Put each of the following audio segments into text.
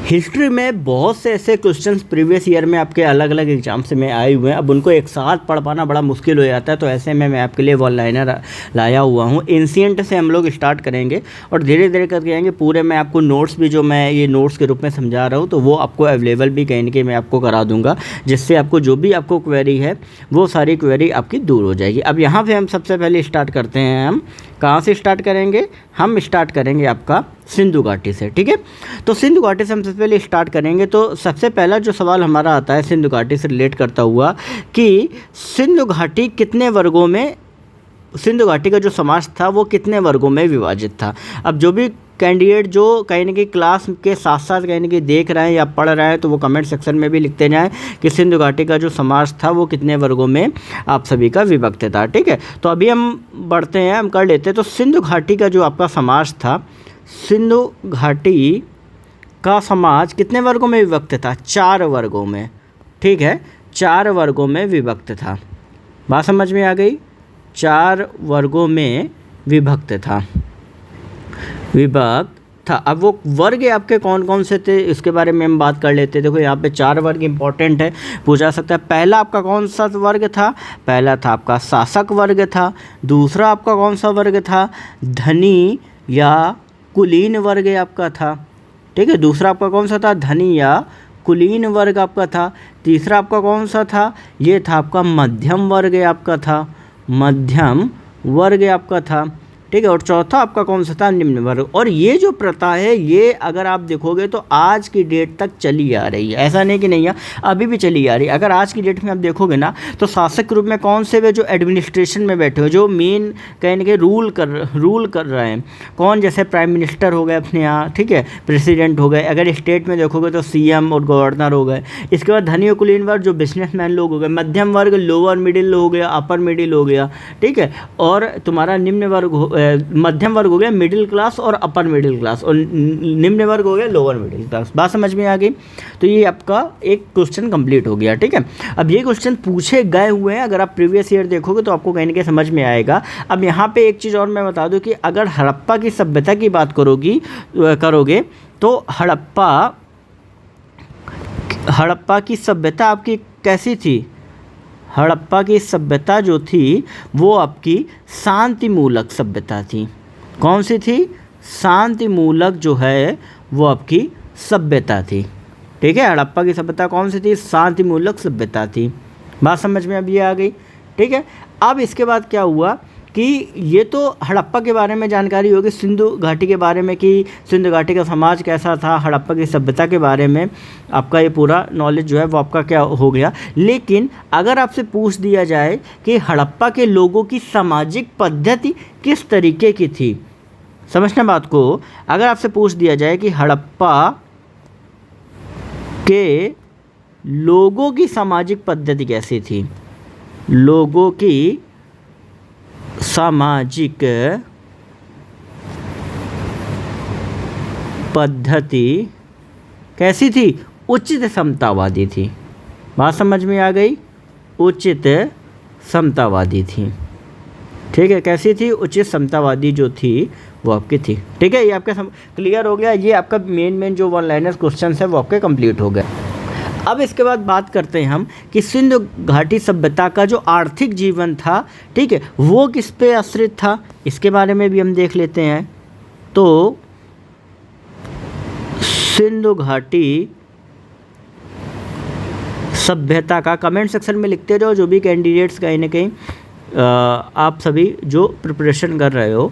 History में बहुत से ऐसे क्वेश्चंस प्रीवियस ईयर में आपके अलग अलग एग्जाम्स में आए हुए हैं। अब उनको एक साथ पढ़ पाना बड़ा मुश्किल हो जाता है, तो ऐसे में मैं आपके लिए वन लाइनर लाया हुआ हूँ। एंशिएंट से हम लोग स्टार्ट करेंगे और धीरे धीरे करके आएंगे। पूरे मैं आपको नोट्स भी जो मैं ये नोट्स के रूप में समझा रहा हूँ तो वो आपको अवेलेबल भी कहीं ना कहीं मैं आपको करा दूँगा, जिससे आपको जो भी आपको क्वेरी है वो सारी क्वेरी आपकी दूर हो जाएगी। अब यहाँ पर हम सबसे पहले स्टार्ट करते हैं। हम कहाँ से स्टार्ट करेंगे? हम स्टार्ट करेंगे आपका सिंधु घाटी से। ठीक है, तो सिंधु घाटी से हम सबसे पहले स्टार्ट करेंगे। तो सबसे पहला जो सवाल हमारा आता है सिंधु घाटी से रिलेट करता हुआ कि सिंधु घाटी कितने वर्गों में, सिंधु घाटी का जो समाज था वो कितने वर्गों में विभाजित था। अब जो भी कैंडिडेट जो कहीं ना कहीं क्लास के साथ साथ कहीं ना कहीं देख रहे हैं या पढ़ रहे हैं तो वो कमेंट सेक्शन में भी लिखते जाएं कि सिंधु घाटी का जो समाज था वो कितने वर्गों में आप सभी का विभक्त था। ठीक है, तो अभी हम बढ़ते हैं, हम कर लेते हैं। तो सिंधु घाटी का जो आपका समाज था, सिंधु घाटी का समाज कितने वर्गों में विभक्त था? 4 वर्गों में। ठीक है, 4 वर्गों में विभक्त था। बात समझ में आ गई? 4 वर्गों में विभक्त था, विभक्त था। अब वो वर्ग आपके कौन कौन से थे इसके बारे में हम बात कर लेते हैं। देखो यहाँ पे 4 वर्ग इंपॉर्टेंट है, पूछा सकता है। पहला आपका कौन सा वर्ग था? पहला था आपका शासक वर्ग था। दूसरा आपका कौन सा वर्ग था? धनी या कुलीन वर्ग आपका था। ठीक है, दूसरा आपका कौन सा था? धनी या कुलीन वर्ग आपका था। तीसरा आपका कौन सा था? ये था आपका मध्यम वर्ग आपका था, मध्यम वर्ग आपका था। ठीक है, और चौथा आपका कौन सा था? निम्न वर्ग। और ये जो प्रथा है ये अगर आप देखोगे तो आज की डेट तक चली आ रही है, ऐसा नहीं कि नहीं है, अभी भी चली आ रही है। अगर आज की डेट में आप देखोगे ना तो शासक रूप में कौन से वे जो एडमिनिस्ट्रेशन में बैठे हो, जो मेन कहीं ना कहीं रूल कर रहे हैं, कौन? जैसे प्राइम मिनिस्टर हो गए अपने यहाँ, ठीक है, प्रेसिडेंट हो गए। अगर स्टेट में देखोगे तो सीएम और गवर्नर हो गए। इसके बाद धनी और कुलीन वर्ग जो बिजनेसमैन लोग हो गए। मध्यम वर्ग लोअर मिडिल हो गया, अपर मिडिल हो गया। ठीक है, और तुम्हारा निम्न वर्ग मध्यम वर्ग हो गया मिडिल क्लास और अपर मिडिल क्लास, और निम्न वर्ग हो गया लोअर मिडिल क्लास। बात समझ में आ गई? तो ये आपका एक क्वेश्चन कंप्लीट हो गया। ठीक है, अब ये क्वेश्चन पूछे गए हुए हैं, अगर आप प्रीवियस ईयर देखोगे तो आपको कहीं ना कहीं समझ में आएगा। अब यहाँ पे एक चीज़ और मैं बता दूँ कि अगर हड़प्पा की सभ्यता की बात करोगे तो हड़प्पा की सभ्यता आपकी कैसी थी? हड़प्पा की सभ्यता जो थी वो आपकी शांतिमूलक सभ्यता थी। कौन सी थी? शांतिमूलक जो है वो आपकी सभ्यता थी। ठीक है, हड़प्पा की सभ्यता कौन सी थी? शांतिमूलक सभ्यता थी। बात समझ में अब ये आ गई? ठीक है, अब इसके बाद क्या हुआ कि ये तो हड़प्पा के बारे में जानकारी होगी, सिंधु घाटी के बारे में कि सिंधु घाटी का समाज कैसा था, हड़प्पा की सभ्यता के बारे में आपका ये पूरा नॉलेज जो है वो आपका क्या हो गया। लेकिन अगर आपसे पूछ दिया जाए कि हड़प्पा के लोगों की सामाजिक पद्धति किस तरीके की थी, समझना बात को, अगर आपसे पूछ दिया जाए कि हड़प्पा के लोगों की सामाजिक पद्धति कैसी थी, लोगों की सामाजिक पद्धति कैसी थी? उचित समतावादी थी। बात समझ में आ गई? उचित समतावादी थी। ठीक है, कैसी थी? उचित समतावादी जो थी वो आपकी थी। ठीक है, ये आपका क्लियर हो गया। ये आपका मेन जो वन लाइनर क्वेश्चन है वो आपके कंप्लीट हो गए। अब इसके बाद बात करते हैं हम कि सिंधु घाटी सभ्यता का जो आर्थिक जीवन था, ठीक है, वो किस पे आश्रित था, इसके बारे में भी हम देख लेते हैं। तो सिंधु घाटी सभ्यता का कमेंट सेक्शन में लिखते जाओ, जो भी कैंडिडेट्स कहीं ना कहीं आप सभी जो प्रिपरेशन कर रहे हो।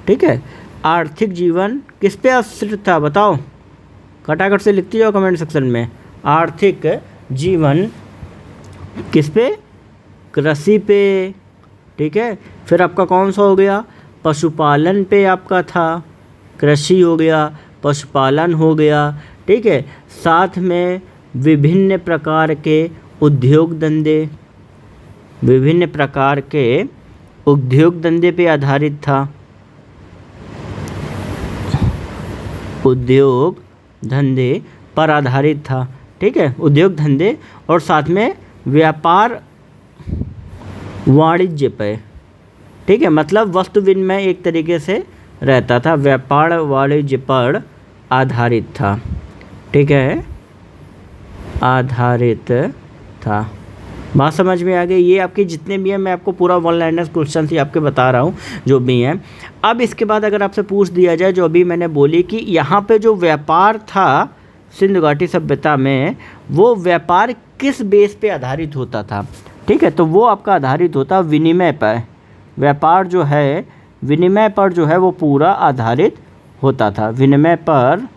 ठीक है, आर्थिक जीवन किस पे आश्रित था बताओ, खटाखट से लिखते जाओ कमेंट सेक्शन में। आर्थिक जीवन किस पे? कृषि पे। ठीक है, फिर आपका कौन सा हो गया? पशुपालन पे आपका था। कृषि हो गया, पशुपालन हो गया। ठीक है, साथ में विभिन्न प्रकार के उद्योग धंधे, विभिन्न प्रकार के उद्योग धंधे पे आधारित था, उद्योग धंधे पर आधारित था। ठीक है, उद्योग धंधे और साथ में व्यापार वाणिज्य पे। ठीक है, मतलब वस्तु विनिमय एक तरीके से रहता था, व्यापार वाणिज्य पर आधारित था। ठीक है, आधारित था। बात समझ में आ गई। ये आपके जितने भी हैं, मैं आपको पूरा वन लाइनर क्वेश्चन ही आपके बता रहा हूँ जो भी हैं। अब इसके बाद अगर आपसे पूछ दिया जाए, जो अभी मैंने बोली कि यहाँ पे जो व्यापार था सिंधु घाटी सभ्यता में, वो व्यापार किस बेस पे आधारित होता था, ठीक है, तो वो आपका आधारित होता विनिमय पर। व्यापार जो है विनिमय पर जो है वो पूरा आधारित होता था, विनिमय पर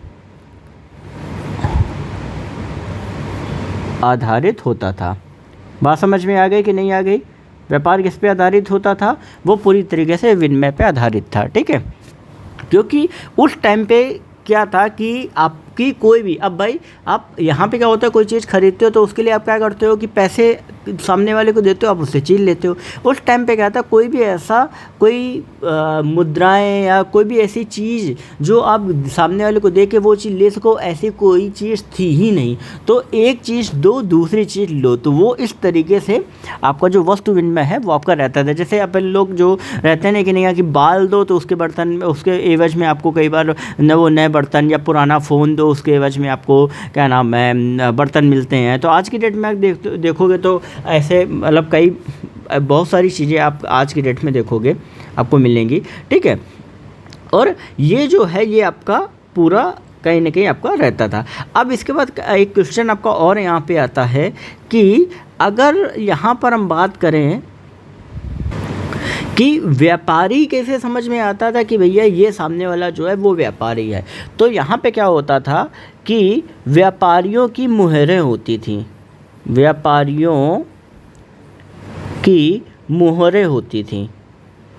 आधारित होता था। बात समझ में आ गई कि नहीं आ गई? व्यापार किस पे आधारित होता था? वो पूरी तरीके से विनिमय पे आधारित था, ठीक है। क्योंकि उस टाइम पे क्या था कि आपकी कोई भी, अब भाई आप यहाँ पे क्या होता है, कोई चीज़ खरीदते हो तो उसके लिए आप क्या करते हो कि पैसे सामने वाले को देते हो, आप उससे चीज़ लेते हो। उस टाइम पे क्या था, कोई भी ऐसा कोई मुद्राएं या कोई भी ऐसी चीज़ जो आप सामने वाले को दे के वो चीज़ ले सको, ऐसी कोई चीज़ थी ही नहीं। तो एक चीज़ दो, दूसरी चीज़ लो, तो वो इस तरीके से आपका जो वस्तु विनिमय है वो आपका रहता था। जैसे अपन लोग जो रहते हैं कि नहीं, कि बाल दो तो उसके बर्तन में, उसके एवज में आपको कई बार वो नए बर्तन, या पुराना फ़ोन दो उसके एवज में आपको क्या नाम है बर्तन मिलते हैं। तो आज की डेट में आप देखोगे तो ऐसे मतलब कई बहुत सारी चीज़ें आप आज की डेट में देखोगे आपको मिलेंगी, ठीक है। और ये जो है ये आपका पूरा कहीं ना कहीं आपका रहता था। अब इसके बाद एक क्वेश्चन आपका और यहाँ पे आता है कि अगर यहाँ पर हम बात करें कि व्यापारी कैसे समझ में आता था कि भैया ये सामने वाला जो है वो व्यापारी है, तो यहाँ पे क्या होता था कि व्यापारियों की मुहरें होती थी, व्यापारियों की मुहरें होती थी,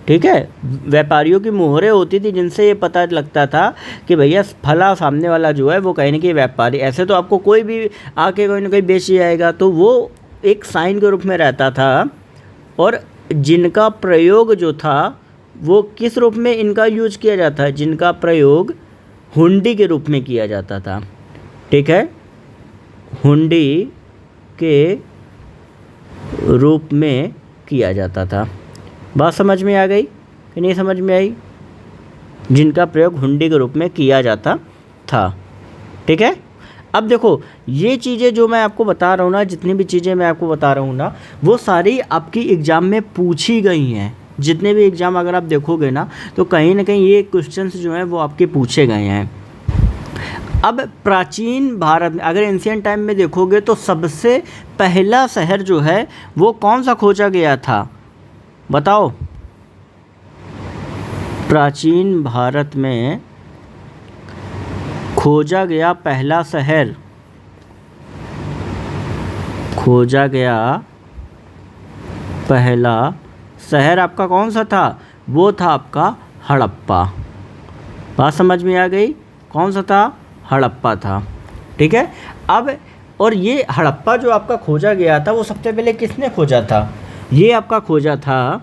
ठीक है। व्यापारियों की मुहरें होती थी जिनसे ये पता लगता था कि भैया फला सामने वाला जो है वो कहीं ना कहीं व्यापारी। ऐसे तो आपको कोई भी आके कोई ना कोई बेच जाएगा, तो वो एक साइन के रूप में रहता था। और जिनका प्रयोग जो था वो किस रूप में इनका यूज किया जाता है, जिनका प्रयोग हुंडी के रूप में किया जाता था, ठीक है, हुंडी के रूप में किया जाता था। बात समझ में आ गई कि नहीं समझ में आई? जिनका प्रयोग हुंडी के रूप में किया जाता था, ठीक है। अब देखो ये चीज़ें जो मैं आपको बता रहा हूँ ना, जितनी भी चीज़ें मैं आपको बता रहा हूँ ना, वो सारी आपकी एग्ज़ाम में पूछी गई हैं। जितने भी एग्ज़ाम अगर आप देखोगे ना, तो कहीं ना कहीं ये क्वेश्चंस जो हैं वो आपके पूछे गए हैं। अब प्राचीन भारत में अगर एंशिएंट टाइम में देखोगे तो सबसे पहला शहर जो है वो कौन सा खोजा गया था, बताओ? प्राचीन भारत में खोजा गया पहला शहर, खोजा गया पहला शहर आपका कौन सा था? वो था आपका हड़प्पा। बात समझ में आ गई? कौन सा था? हड़प्पा था, ठीक है। अब और ये हड़प्पा जो आपका खोजा गया था वो सबसे पहले किसने खोजा था? ये आपका खोजा था,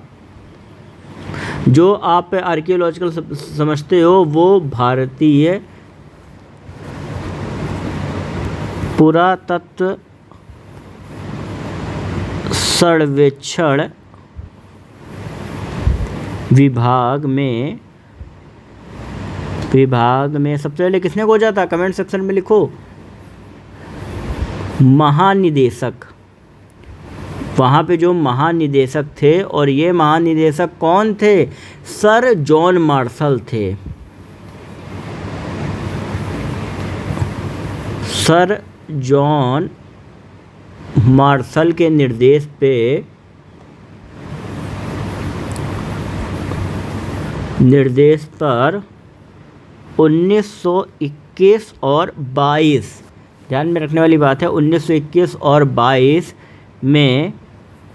जो आप आर्कियोलॉजिकल समझते हो, वो भारतीय पुरातत्व सर्वेक्षण विभाग में सबसे पहले किसने खोजा था? कमेंट सेक्शन में लिखो, महानिदेशक। वहाँ पे जो महानिदेशक थे, और ये महानिदेशक कौन थे? सर जॉन मार्शल थे। सर जॉन मार्शल के निर्देश पर 1921 और 22, ध्यान में रखने वाली बात है, 1921 और 22 में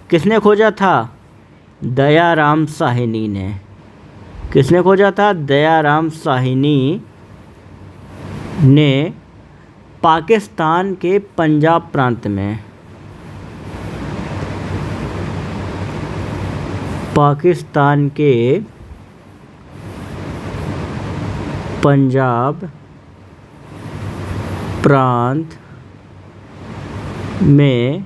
किसने खोजा था? दयाराम साहनी ने। किसने खोजा था? दयाराम साहनी ने पाकिस्तान के पंजाब प्रांत में, पाकिस्तान के पंजाब प्रांत में,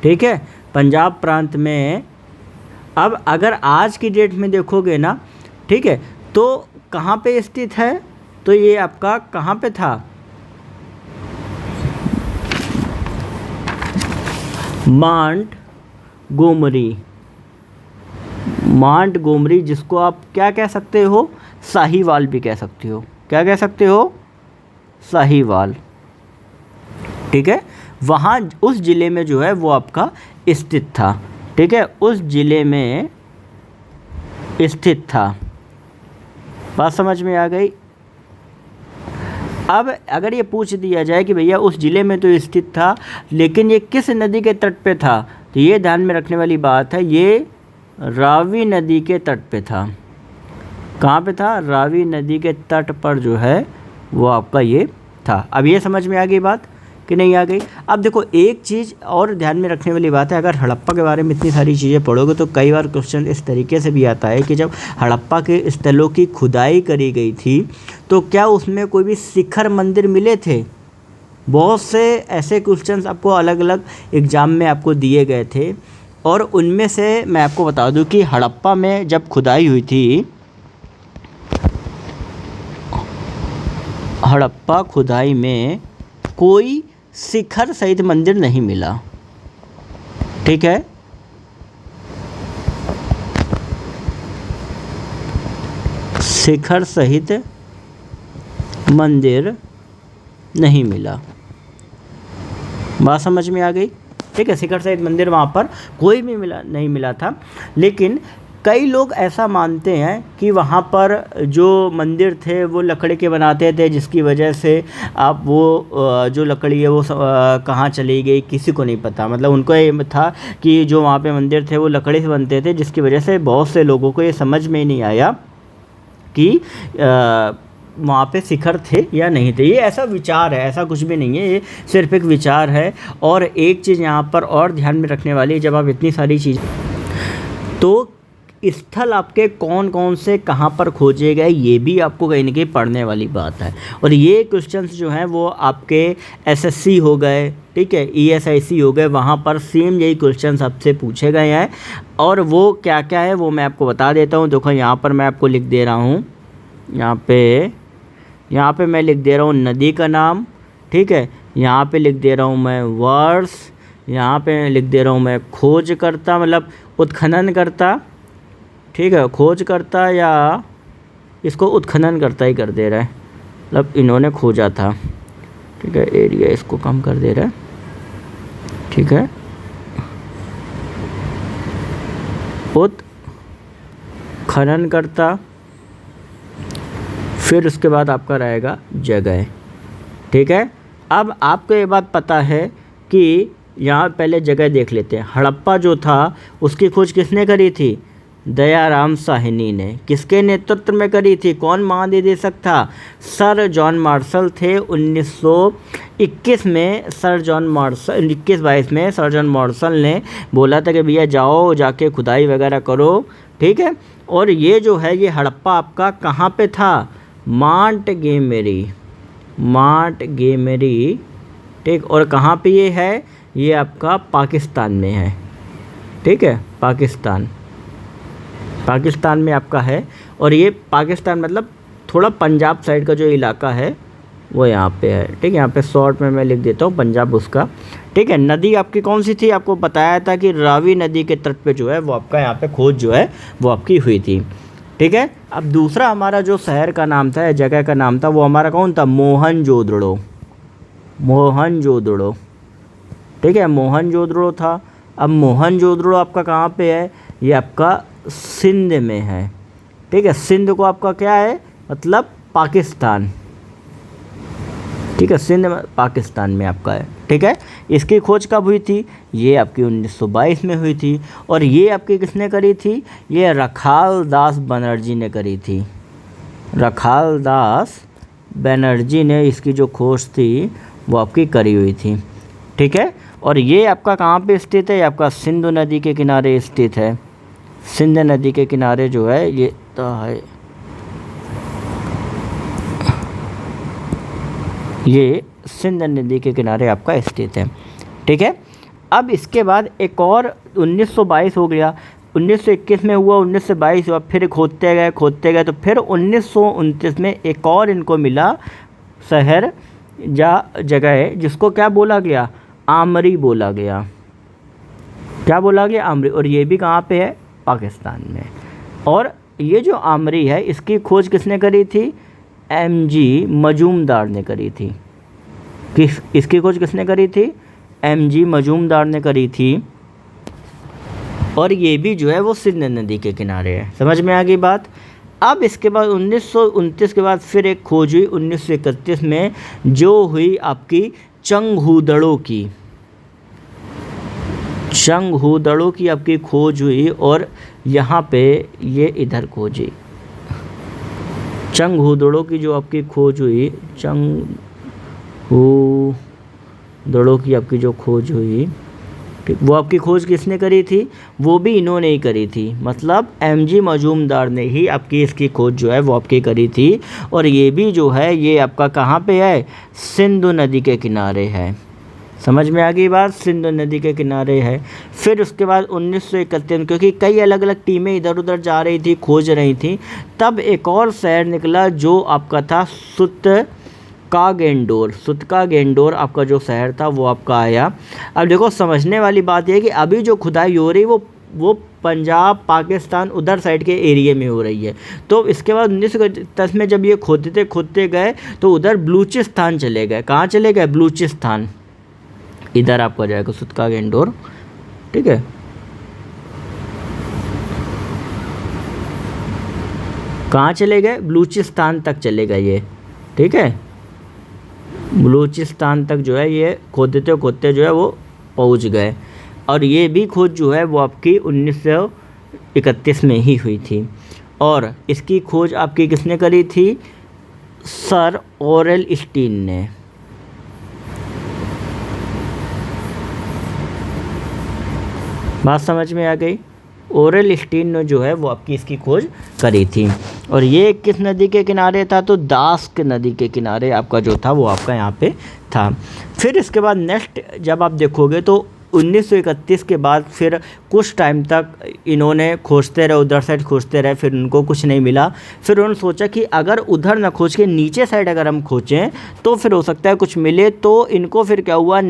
ठीक है, पंजाब प्रांत में। अब अगर आज की डेट में देखोगे ना, ठीक है, तो कहाँ पे स्थित है? तो ये आपका कहाँ पे था? मांट गोमरी, मांट गोमरी, जिसको आप क्या कह सकते हो, साहीवाल भी कह सकते हो। क्या कह सकते हो, साहीवाल। ठीक है, वहाँ उस ज़िले में जो है वो आपका स्थित था। ठीक है, उस ज़िले में स्थित था। बात समझ में आ गई। अब अगर ये पूछ दिया जाए कि भैया उस ज़िले में तो स्थित था, लेकिन ये किस नदी के तट पे था, तो ये ध्यान में रखने वाली बात है, ये रावी नदी के तट पे था। कहाँ पे था, रावी नदी के तट पर जो है वो आपका ये था। अब ये समझ में आ गई बात कि नहीं आ गई। अब देखो एक चीज़ और ध्यान में रखने वाली बात है, अगर हड़प्पा के बारे में इतनी सारी चीज़ें पढ़ोगे तो कई बार क्वेश्चन इस तरीके से भी आता है कि जब हड़प्पा के स्थलों की खुदाई करी गई थी तो क्या उसमें कोई भी शिखर मंदिर मिले थे। बहुत से ऐसे क्वेश्चंस आपको अलग अलग एग्ज़ाम में आपको दिए गए थे, और उनमें से मैं आपको बता दूं कि हड़प्पा में जब खुदाई हुई थी, हड़प्पा खुदाई में कोई शिखर सहित मंदिर नहीं मिला। ठीक है, शिखर सहित मंदिर नहीं मिला। बात समझ में आ गई। ठीक है, शिखर सहित मंदिर वहाँ पर कोई भी नहीं मिला था। लेकिन कई लोग ऐसा मानते हैं कि वहाँ पर जो मंदिर थे वो लकड़ी के बनाते थे, जिसकी वजह से आप वो जो लकड़ी है वो कहाँ चली गई किसी को नहीं पता। मतलब उनको ये था कि जो वहाँ पे मंदिर थे वो लकड़ी से बनते थे, जिसकी वजह से बहुत से लोगों को ये समझ में नहीं आया कि वहाँ पे शिखर थे या नहीं थे। ये ऐसा विचार है, ऐसा कुछ भी नहीं है, ये सिर्फ एक विचार है। और एक चीज़ यहाँ पर और ध्यान में रखने वाली है, जब आप इतनी सारी चीज़, तो स्थल आपके कौन कौन से कहाँ पर खोजे गए, ये भी आपको कहीं ना कहीं पढ़ने वाली बात है। और ये क्वेश्चंस जो हैं वो आपके एसएससी हो गए, ठीक है, ईएसआईसी हो गए, वहाँ पर सेम यही क्वेश्चंस आपसे पूछे गए हैं। और वो क्या क्या है वो मैं आपको बता देता हूँ। देखो यहाँ पर मैं आपको लिख दे रहा हूँ, यहाँ पे मैं लिख दे रहा हूँ नदी का नाम। ठीक है, यहाँ पे लिख दे रहा हूँ मैं वर्ष, यहाँ पे लिख दे रहा हूँ मैं खोजकर्ता, मतलब उत्खनन करता। ठीक है, खोज करता या इसको उत्खनन करता ही कर दे रहा है, मतलब इन्होंने खोजा था। ठीक है, एरिया इसको कम कर दे रहा है। ठीक है, उत्खनन करता, फिर उसके बाद आपका रहेगा जगह। ठीक है, अब आपको ये बात पता है कि यहाँ पहले जगह देख लेते हैं। हड़प्पा जो था उसकी खोज किसने करी थी, दयाराम साहनी ने। किसके नेतृत्व में करी थी, कौन महानिदेशक था, सर जॉन मार्शल थे। 1921 में सर जॉन मार्शल, 21-22 में सर जॉन मार्शल ने बोला था कि भैया जाओ जाके खुदाई वगैरह करो। ठीक है, और ये जो है ये हड़प्पा आपका कहाँ पे था, मांटगेमरी, मांटगेमरी। ठीक, और कहाँ पे ये है, ये आपका पाकिस्तान में है। ठीक है, पाकिस्तान में आपका है। और ये पाकिस्तान मतलब थोड़ा पंजाब साइड का जो इलाका है वो यहाँ पे है। ठीक है, यहाँ पे शॉर्ट में मैं लिख देता हूँ पंजाब उसका। ठीक है, नदी आपकी कौन सी थी, आपको बताया था कि रावी नदी के तट पे जो है वो आपका यहाँ पे खोज जो है वो आपकी हुई थी। ठीक है, अब दूसरा हमारा जो शहर का नाम था, जगह का नाम था, वो हमारा कौन था, मोहनजोदड़ो, मोहनजोदड़ो। ठीक है, मोहनजोदड़ो था। अब मोहनजोदड़ो आपका कहाँ पे है, ये आपका सिंध में है। ठीक है, सिंध को आपका क्या है, मतलब पाकिस्तान। ठीक है, सिंध पाकिस्तान में आपका है। ठीक है, इसकी खोज कब हुई थी, ये आपकी 1922 में हुई थी। और ये आपकी किसने करी थी, ये रखाल दास बनर्जी ने करी थी। रखाल दास बनर्जी ने इसकी जो खोज थी वो आपकी करी हुई थी। ठीक है, और ये आपका कहाँ पे स्थित है, ये आपका सिंधु नदी के किनारे स्थित है। सिंध नदी के किनारे जो है ये तो है, ये सिंध नदी के किनारे आपका स्थित है। ठीक है, अब इसके बाद एक और 1922 हो गया, 1921 में हुआ, 1922 हुआ, फिर खोदते गए तो फिर 1929 में एक और इनको मिला जगह है जिसको क्या बोला गया, आमरी बोला गया। क्या बोला गया? आमरी। और ये भी कहाँ पे है? पाकिस्तान में। और ये जो आमरी है इसकी खोज किसने करी थी? एमजी मजूमदार ने करी थी। इसकी खोज किसने करी थी? एमजी मजूमदार ने करी थी। और ये भी जो है वो सिंध नदी के किनारे है। समझ में आ गई बात? अब इसके बाद 1929 के बाद फिर एक खोज हुई 1931 में, जो हुई आपकी चंगहुदड़ो की। चंगहुदड़ो की आपकी खोज हुई और यहाँ पे ये इधर खोज हुई। चंगहुदड़ो की जो आपकी खोज हुई, चंगहुदड़ो की आपकी जो खोज हुई, वो आपकी खोज किसने करी थी? वो भी इन्होंने ही करी थी। मतलब एमजी मजूमदार ने ही आपकी इसकी खोज जो है वो आपकी करी थी। और ये भी जो है ये आपका कहाँ पे है? सिंधु नदी के किनारे है। समझ में आ गई बात? सिंधु नदी के किनारे है। फिर उसके बाद 1931 में, क्योंकि कई अलग अलग टीमें इधर उधर जा रही थी, खोज रही थी, तब एक और शहर निकला जो आपका था सुतका-गेंडोर आपका जो शहर था वो आपका आया। अब देखो समझने वाली बात यह है कि अभी जो खुदाई हो रही वो पंजाब पाकिस्तान उधर साइड के एरिया में हो रही है। तो इसके बाद 1910 में जब ये खोदते गए तो उधर बलूचिस्तान चले गए। कहाँ चले गए? बलूचिस्तान। इधर आपको जाएगा सुतका-गेंडोर। ठीक है। कहाँ चले गए? बलूचिस्तान तक चले गए ये। ठीक है। बलूचिस्तान तक जो है ये खोदते जो है वो पहुंच गए। और ये भी खोज जो है वो आपकी 1931 में ही हुई थी। और इसकी खोज आपकी किसने करी थी? सर ऑरेल स्टीन ने। बात समझ में आ गई? ऑरेल स्टीन ने जो है वो आपकी इसकी खोज करी थी। और ये किस नदी के किनारे था? तो दास्क नदी के किनारे आपका जो था वो आपका यहाँ पे था। फिर इसके बाद नेक्स्ट जब आप देखोगे तो 1931 के बाद फिर कुछ टाइम तक इन्होंने खोजते रहे, उधर साइड खोजते रहे, फिर उनको कुछ नहीं मिला। फिर उन्होंने सोचा कि अगर उधर ना खोज के नीचे साइड अगर हम खोजें तो फिर हो सकता है कुछ मिले। तो इनको फिर क्या हुआ,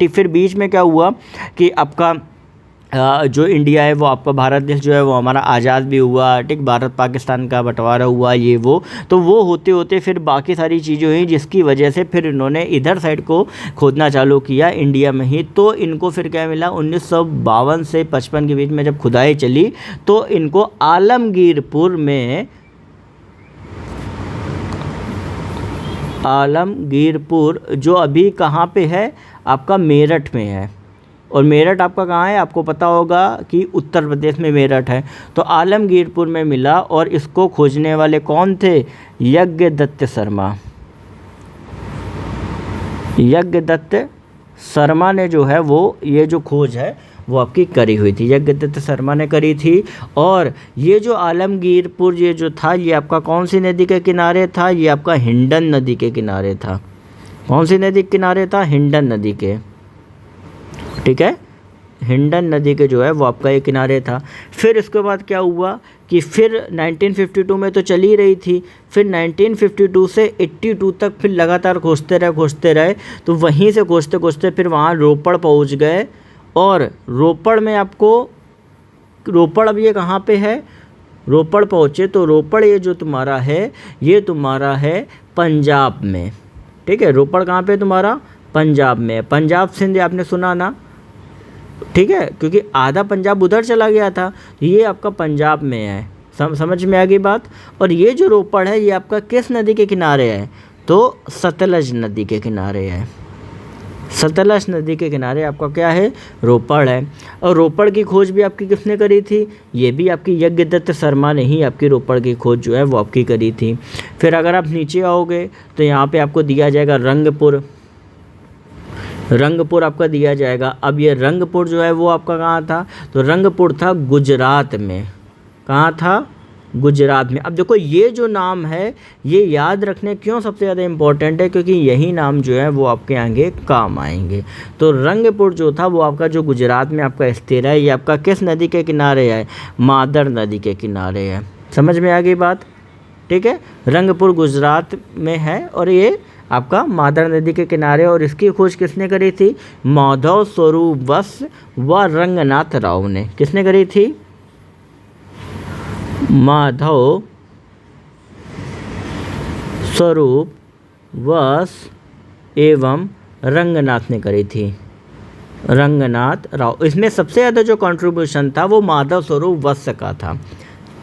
फिर बीच में क्या हुआ कि आपका जो इंडिया है वो आपका भारत देश जो है वो हमारा आज़ाद भी हुआ। ठीक, भारत पाकिस्तान का बंटवारा हुआ ये वो। तो वो होते होते फिर बाकी सारी चीज़ें हुई जिसकी वजह से फिर इन्होंने इधर साइड को खोदना चालू किया इंडिया में ही। तो इनको फिर क्या मिला, 1952 से 55 के बीच में जब खुदाई चली तो इनको आलमगीरपुर जो अभी कहाँ पे है, आपका मेरठ में है। और मेरठ आपका कहाँ है? आपको पता होगा कि उत्तर प्रदेश में मेरठ है। तो आलमगीरपुर में मिला। और इसको खोजने वाले कौन थे? यज्ञदत्त शर्मा। यज्ञदत्त शर्मा ने जो है वो ये जो खोज है वो आपकी करी हुई थी, यज्ञदत्त शर्मा ने करी थी। और ये जो आलमगीरपुर ये जो था ये आपका कौन सी नदी के किनारे था? ये आपका हिंडन नदी के किनारे था। कौन सी नदी के किनारे था? हिंडन नदी के। ठीक है, हिंडन नदी के जो है वो आपका ये किनारे था। फिर इसके बाद क्या हुआ कि फिर 1952 में तो चली रही थी, फिर 1952 से 82 तक फिर लगातार खोजते रहे। तो वहीं से खोजते फिर वहाँ रोपड़ पहुँच गए। और रोपड़ में आपको, रोपड़ अब ये कहाँ पे है? रोपड़ पहुँचे तो रोपड़ ये जो तुम्हारा है ये तुम्हारा है पंजाब में। ठीक है, रोपड़ कहाँ पे तुम्हारा? पंजाब में। पंजाब सिंध आपने सुना ना? ठीक है, क्योंकि आधा पंजाब उधर चला गया था, ये आपका पंजाब में है। समझ में आ गई बात? और ये जो रोपड़ है ये आपका किस नदी के किनारे है? तो सतलज नदी के किनारे है। सतलज नदी के किनारे आपका क्या है? रोपड़ है। और रोपड़ की खोज भी आपकी किसने करी थी? ये भी आपकी यज्ञदत्त शर्मा ने ही आपकी रोपड़ की खोज जो है वो आपकी करी थी। फिर अगर आप नीचे आओगे तो यहाँ पे आपको दिया जाएगा रंगपुर आपका दिया जाएगा। अब ये रंगपुर जो है वो आपका कहाँ था? तो रंगपुर था गुजरात में। कहाँ था? गुजरात में। अब देखो ये जो नाम है ये याद रखने क्यों सबसे ज़्यादा इम्पोर्टेंट है, क्योंकि यही नाम जो है वो आपके आगे काम आएंगे। तो रंगपुर जो था वो आपका जो गुजरात में आपका स्थित है, ये आपका किस नदी के किनारे है? मादर नदी के किनारे है। समझ में आ गई बात? ठीक है, रंगपुर गुजरात में है और ये आपका मादर नदी के किनारे। और इसकी खोज किसने करी थी? माधव स्वरूप वत्स व रंगनाथ राव ने। किसने करी थी? माधव स्वरूप वत्स एवं रंगनाथ ने करी थी, रंगनाथ राव। इसमें सबसे ज़्यादा जो कंट्रीब्यूशन था वो माधव स्वरूप वत्स का था,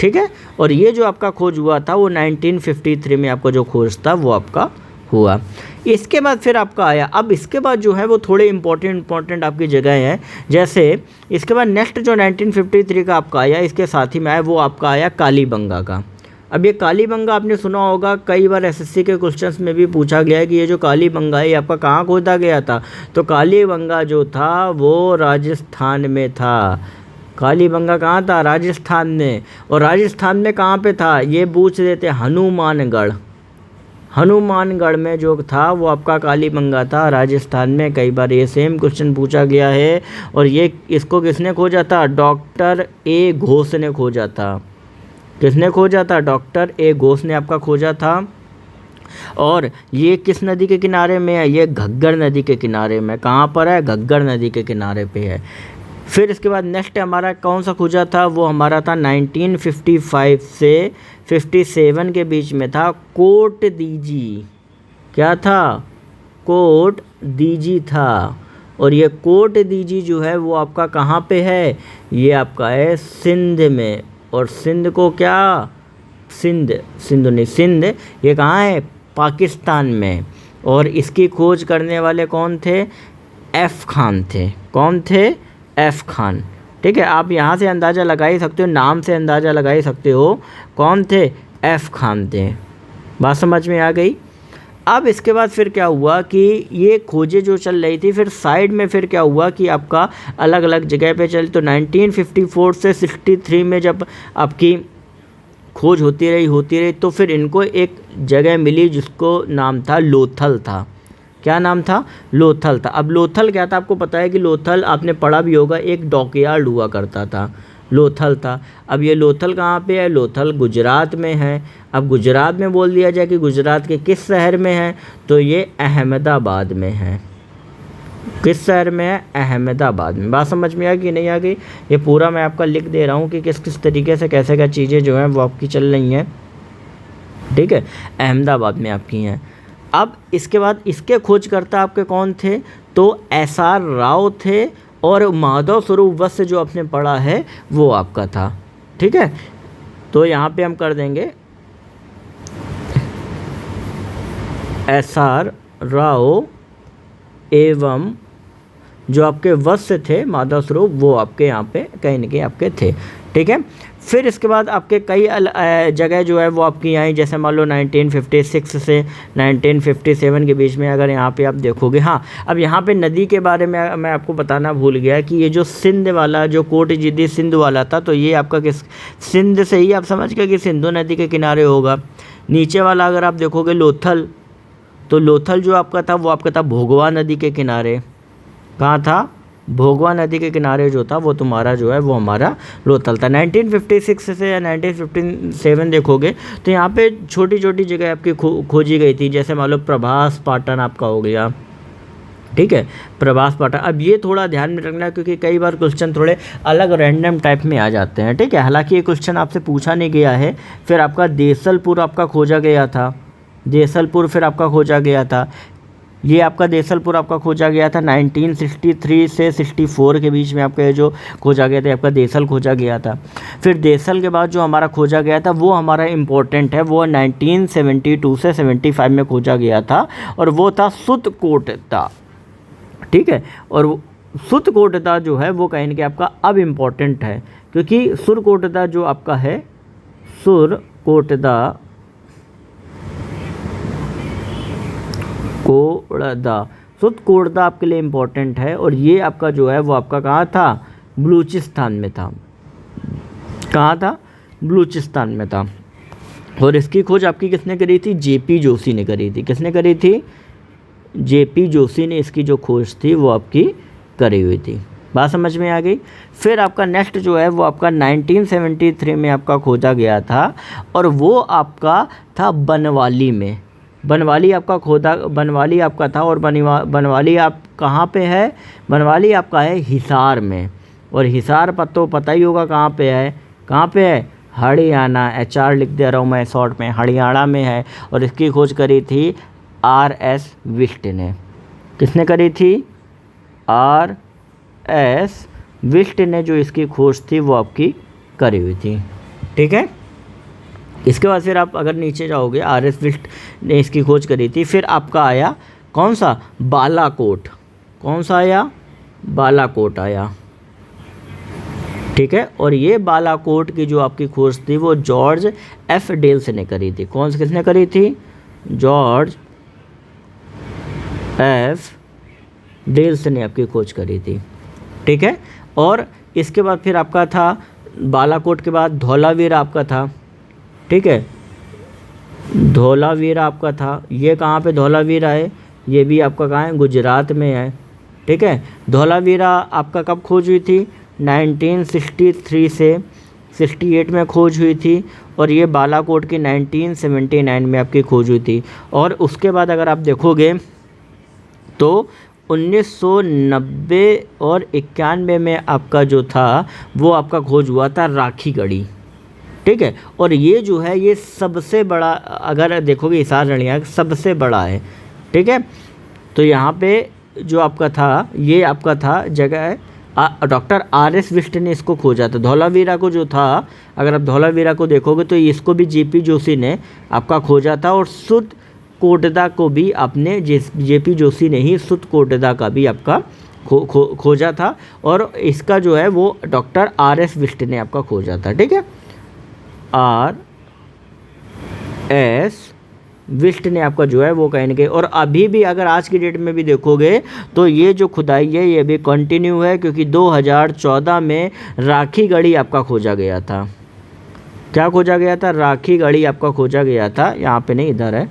ठीक है। और ये जो आपका खोज हुआ था वो 1953 में आपका जो खोज था वो आपका हुआ। इसके बाद फिर आपका आया, अब इसके बाद जो है वो थोड़े इंपॉर्टेंट आपकी जगह है। जैसे इसके बाद नेक्स्ट जो 1953 का आपका आया, इसके साथ ही में आया, वो आपका आया कालीबंगा का। अब ये कालीबंगा आपने सुना होगा, कई बार एसएससी के क्वेश्चंस में भी पूछा गया है कि ये जो कालीबंगा है ये आपका कहाँ खोदा गया था। तो कालीबंगा जो था वो राजस्थान में था। कालीबंगा कहाँ था? राजस्थान में। और राजस्थान में कहाँ पे था? ये पूछ देते हनुमानगढ़। हनुमानगढ़ में जो था वो आपका कालीबंगा था, राजस्थान में। कई बार ये सेम क्वेश्चन पूछा गया है। और ये इसको किसने खोजा था? डॉक्टर ए घोष ने खोजा था। किसने खोजा था? डॉक्टर ए घोष ने आपका खोजा था। और ये किस नदी के किनारे में है? ये घग्गर नदी के किनारे में। कहाँ पर है? घग्गर नदी के किनारे पे है। फिर इसके बाद नेक्स्ट हमारा कौन सा खोजा था? वो हमारा था 1955 से 57 के बीच में था, कोट दीजी। क्या था? कोट दीजी था। और ये कोट दीजी जो है वो आपका कहाँ पे है? ये आपका है सिंध में। और सिंध को क्या? सिंध नहीं, सिंध ये कहाँ है? पाकिस्तान में। और इसकी खोज करने वाले कौन थे? एफ खान थे। कौन थे? एफ खान, ठीक है। आप यहाँ से अंदाज़ा लगा ही सकते हो, नाम से अंदाज़ा लगा ही सकते हो कौन थे? एफ खान थे। बात समझ में आ गई? अब इसके बाद फिर क्या हुआ कि ये खोजें जो चल रही थी, फिर साइड में फिर क्या हुआ कि आपका अलग अलग जगह पे चल। तो 1954 से 63 में जब आपकी खोज होती रही तो फिर इनको एक जगह मिली जिसको नाम था लोथल था। क्या नाम था? लोथल था। अब लोथल क्या था? आपको पता है कि लोथल आपने पढ़ा भी होगा, एक डॉकयार्ड हुआ करता था, लोथल था। अब ये लोथल कहाँ पे है? लोथल गुजरात में है। अब गुजरात में बोल दिया जाए कि गुजरात के किस शहर में है? तो ये अहमदाबाद में है। किस शहर में है? अहमदाबाद में। बात समझ में आ गई नहीं आ गई? ये पूरा मैं आपका लिख दे रहा हूँ कि किस किस तरीके से कैसे क्या चीज़ें जो हैं वो आपकी चल रही हैं, ठीक है। अहमदाबाद में आपकी हैं। अब इसके बाद इसके खोजकर्ता आपके कौन थे? तो एसआर राव थे। और माधव स्वरूप वत्स जो आपने पढ़ा है वो आपका था, ठीक है। तो यहाँ पे हम कर देंगे एसआर राव एवं जो आपके वत्स थे माधव स्वरूप, वो आपके यहाँ पे कहीं न कहीं आपके थे, ठीक है। फिर इसके बाद आपके कई जगह जो है वो आपकी आई, जैसे मान लो 1956 से 1957 के बीच में। अगर यहाँ पे आप देखोगे, हाँ, अब यहाँ पे नदी के बारे में मैं आपको बताना भूल गया कि ये जो सिंध वाला जो कोट जिद्दी सिंध वाला था, तो ये आपका किस सिंध से ही आप समझ गए कि सिंधु नदी के किनारे होगा। नीचे वाला अगर आप देखोगे लोथल, तो लोथल जो आपका था वो आपका था भोगवा नदी के किनारे। कहाँ था? भोगवा नदी के किनारे जो था वो तुम्हारा जो है वो हमारा लोथल था। 1956 से या 1957 देखोगे तो यहाँ पे छोटी छोटी जगह आपकी खोजी गई थी। जैसे मान लो प्रभास पाटन आपका हो गया, ठीक है, प्रभास पाटन। अब ये थोड़ा ध्यान में रखना क्योंकि कई बार क्वेश्चन थोड़े अलग रैंडम टाइप में आ जाते हैं, ठीक है। हालांकि ये क्वेश्चन आपसे पूछा नहीं गया है। फिर आपका देसलपुर आपका खोजा गया था, देसलपुर फिर आपका खोजा गया था। ये आपका देसलपुर आपका खोजा गया था 1963 से 64 के बीच में। आपका ये जो खोजा गया था आपका देसल खोजा गया था। फिर देसल के बाद जो हमारा खोजा गया था वो हमारा इम्पोर्टेंट है, वो 1972 से 75 में खोजा गया था और वो था सुतकोटा, ठीक है। और सुतकोटा जो है वो कहीं ना कहीं आपका अब इम्पोर्टेंट है क्योंकि सुरकोटदा जो आपका है, सुरकोटदा सुतकोटदा आपके लिए इम्पोर्टेंट है। और ये आपका जो है वो आपका कहाँ था? बलूचिस्तान में था। कहाँ था? बलूचिस्तान में था। और इसकी खोज आपकी किसने करी थी? जेपी जोशी ने करी थी। किसने करी थी? जेपी जोशी ने इसकी जो खोज थी वो आपकी करी हुई थी। बात समझ में आ गई? फिर आपका नेक्स्ट जो है वो आपका 1973 में आपका खोजा गया था और वो आपका था बनवाली में। बनवाली आपका खोदा, बनवाली आपका था और बनवाली आप कहाँ पे है, बनवाली आपका है हिसार में। और हिसार तो पता ही होगा कहाँ पे है, कहाँ पे है, हरियाणा। HR लिख दे रहा हूँ मैं शॉर्ट में, हरियाणा में है। और इसकी खोज करी थी RS विस्ट ने। किसने करी थी, RS विस्ट ने जो इसकी खोज थी वो आपकी करी हुई थी, ठीक है। इसके बाद फिर आप अगर नीचे जाओगे, RS विस्ट ने इसकी खोज करी थी। फिर आपका आया कौन सा, बालाकोट। कौन सा आया, बालाकोट आया, ठीक है। और ये बालाकोट की जो आपकी खोज थी वो जॉर्ज F डेल्स ने करी थी। कौन से, किसने करी थी, जॉर्ज F डेल्स ने आपकी खोज करी थी, ठीक है। और इसके बाद फिर आपका था बालाकोट के बाद धौलावीरा आपका था, ठीक है। धौलावीरा आपका था, ये कहाँ पे धौलावीरा है, ये भी आपका कहाँ है, गुजरात में है, ठीक है। धौलावीरा आपका कब खोज हुई थी, 1963 से 68 में खोज हुई थी। और ये बालाकोट की 1979 में आपकी खोज हुई थी। और उसके बाद अगर आप देखोगे तो 1990 और 91 में आपका जो था वो आपका खोज हुआ था राखी गढ़ी, ठीक है। और ये जो है ये सबसे बड़ा, अगर देखोगे हिसार रणिया सबसे बड़ा है, ठीक है। तो यहाँ पे जो आपका था ये आपका था जगह है, डॉक्टर RS विस्ट ने इसको खोजा था। धौलावीरा को जो था, अगर आप धौलावीरा को देखोगे तो इसको भी JP जोशी ने आपका खोजा था। और सुत कोटदा को भी आपने JP जोशी ने ही सुत कोटदा का भी आपका खोजा था। और इसका जो है वो डॉक्टर RS विस्ट ने आपका खोजा था, ठीक है। RS विस्ट ने आपका जो है वो कहने के। और अभी भी अगर आज की डेट में भी देखोगे तो ये जो खुदाई है ये भी कंटिन्यू है, क्योंकि 2014 में राखी गढ़ी आपका खोजा गया था। क्या खोजा गया था, राखी गढ़ी आपका खोजा गया था, यहाँ पे नहीं इधर है।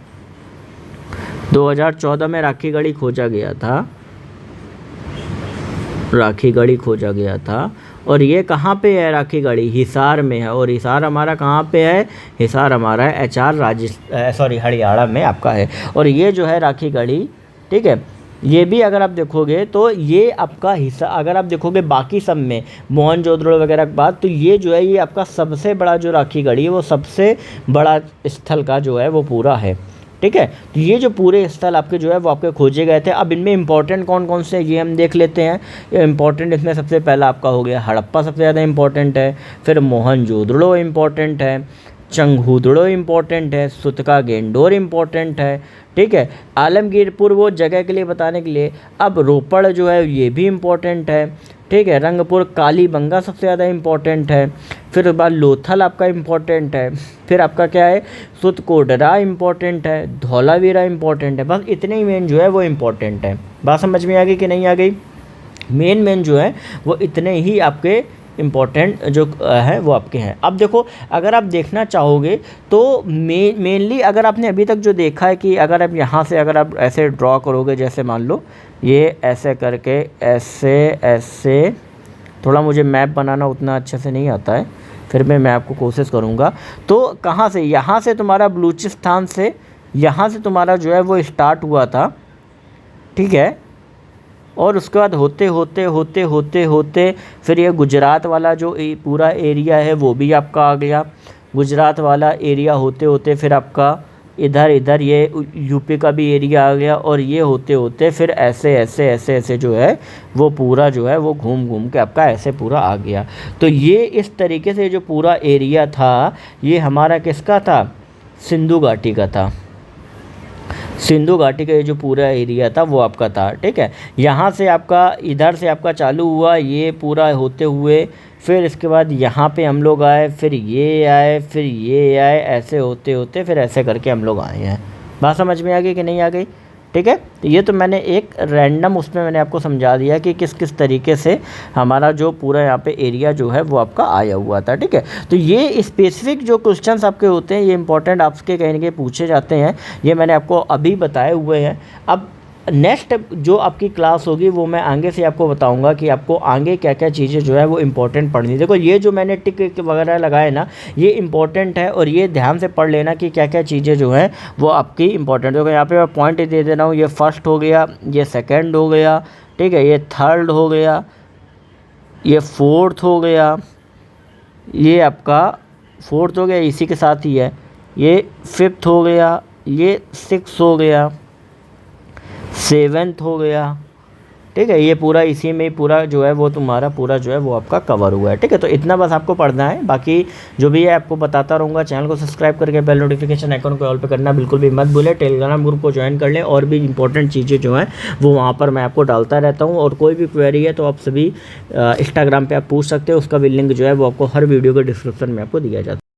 2014 में राखी गढ़ी खोजा गया था, राखी गढ़ी खोजा गया था। और ये कहाँ पे है, राखी गढ़ी हिसार में है। और हिसार हमारा कहाँ पे है, हिसार हमारा है हरियाणा में आपका है। और ये जो है राखी गढ़ी, ठीक है, ये भी अगर आप देखोगे तो ये आपका हिस्सा, अगर आप देखोगे बाकी सब में मोहनजोदड़ो वगैरह के बाद, तो ये जो है ये आपका सबसे बड़ा जो राखी गढ़ी है वो सबसे बड़ा स्थल का जो है वो पूरा है, ठीक है। तो ये जो पूरे स्थल आपके जो है वो आपके खोजे गए थे। अब इनमें इंपॉर्टेंट कौन कौन से ये हम देख लेते हैं। ये इंपॉर्टेंट इसमें सबसे पहला आपका हो गया हड़प्पा, सबसे ज़्यादा इंपॉर्टेंट है। फिर मोहनजोदड़ो इंपॉर्टेंट है, चंगुदड़ो इम्पोर्टेंट है, सुतका गेंडोर इम्पोर्टेंट है, ठीक है। आलमगीरपुर वो जगह के लिए बताने के लिए। अब रोपड़ जो है ये भी इम्पोर्टेंट है, ठीक है। रंगपुर कालीबंगा सबसे ज़्यादा इम्पोर्टेंट है। फिर बाद लोथल आपका इम्पोर्टेंट है। फिर आपका क्या है, सुतकोटरा इम्पोर्टेंट है, धौलावीरा इम्पोर्टेंट है। बस इतने ही मेन जो है वो इम्पोर्टेंट है। बात समझ में आ गई कि नहीं आ गई। मेन जो है वो इतने ही आपके इम्पॉर्टेंट जो है वो आपके हैं। अब देखो अगर आप देखना चाहोगे तो मेनली अगर आपने अभी तक जो देखा है कि अगर आप यहाँ से अगर आप ऐसे ड्रॉ करोगे, जैसे मान लो ये ऐसे करके ऐसे थोड़ा मुझे मैप बनाना उतना अच्छे से नहीं आता है, फिर मैं आपको कोशिश करूँगा। तो कहाँ से, यहाँ से तुम्हारा बलूचिस्तान से, यहाँ से तुम्हारा जो है वो स्टार्ट हुआ था, ठीक है। और उसके बाद होते होते फिर ये गुजरात वाला जो पूरा एरिया है वो भी आपका आ गया। गुजरात वाला एरिया होते होते फिर आपका इधर ये यूपी का भी एरिया आ गया। और ये होते फिर ऐसे जो है वो पूरा जो है वो घूम के आपका ऐसे पूरा आ गया। तो ये इस तरीके से जो पूरा एरिया था ये हमारा किसका था, सिंधु घाटी का था। सिंधु घाटी का ये जो पूरा एरिया था वो आपका था, ठीक है। यहाँ से आपका इधर से आपका चालू हुआ ये पूरा होते हुए, फिर इसके बाद यहाँ पे हम लोग आए, फिर ये आए, फिर ये आए, ऐसे होते फिर ऐसे करके हम लोग आए हैं। बात समझ में आ गई कि नहीं आ गई, ठीक है। तो ये तो मैंने एक रैंडम उसमें मैंने आपको समझा दिया कि किस तरीके से हमारा जो पूरा यहाँ पे एरिया जो है वो आपका आया हुआ था, ठीक है। तो ये स्पेसिफिक जो क्वेश्चंस आपके होते हैं ये इंपॉर्टेंट आपके कहीं ना कहीं पूछे जाते हैं, ये मैंने आपको अभी बताए हुए हैं। अब नेक्स्ट जो आपकी क्लास होगी वो मैं आगे से आपको बताऊंगा कि आपको आगे क्या क्या चीज़ें जो है वो इम्पोर्टेंट पढ़नी। देखो ये जो मैंने टिक वगैरह लगाए ना, ये इम्पोर्टेंट है और ये ध्यान से पढ़ लेना कि क्या क्या चीज़ें जो हैं वो आपकी इम्पोर्टेंट। देखो यहाँ पे मैं पॉइंट दे दे रहा हूँ, ये फर्स्ट हो गया, ये सेकेंड हो गया, ठीक है, ये थर्ड हो गया, ये फोर्थ हो गया, ये आपका फोर्थ हो गया, इसी के साथ ही है, ये फिफ्थ हो गया, ये सिक्स हो गया, सेवेंथ हो गया, ठीक है, ये पूरा इसी में पूरा जो है वो तुम्हारा पूरा जो है वो आपका कवर हुआ है। ठीक है, तो इतना बस आपको पढ़ना है, बाकी जो भी है आपको बताता रहूँगा। चैनल को सब्सक्राइब करके बेल नोटिफिकेशन आइकन को ऑल पे करना बिल्कुल भी मत भूलें। टेलीग्राम ग्रुप को ज्वाइन कर लें, और भी इंपॉर्टेंट चीज़ें जो हैं वो वहाँ पर मैं आपको डालता रहता हूँ। और कोई भी क्वेरी है तो आप सभी इंस्टाग्राम पर आप पूछ सकते हो, उसका भी लिंक जो है वो आपको हर वीडियो के डिस्क्रिप्शन में आपको दिया जाता है।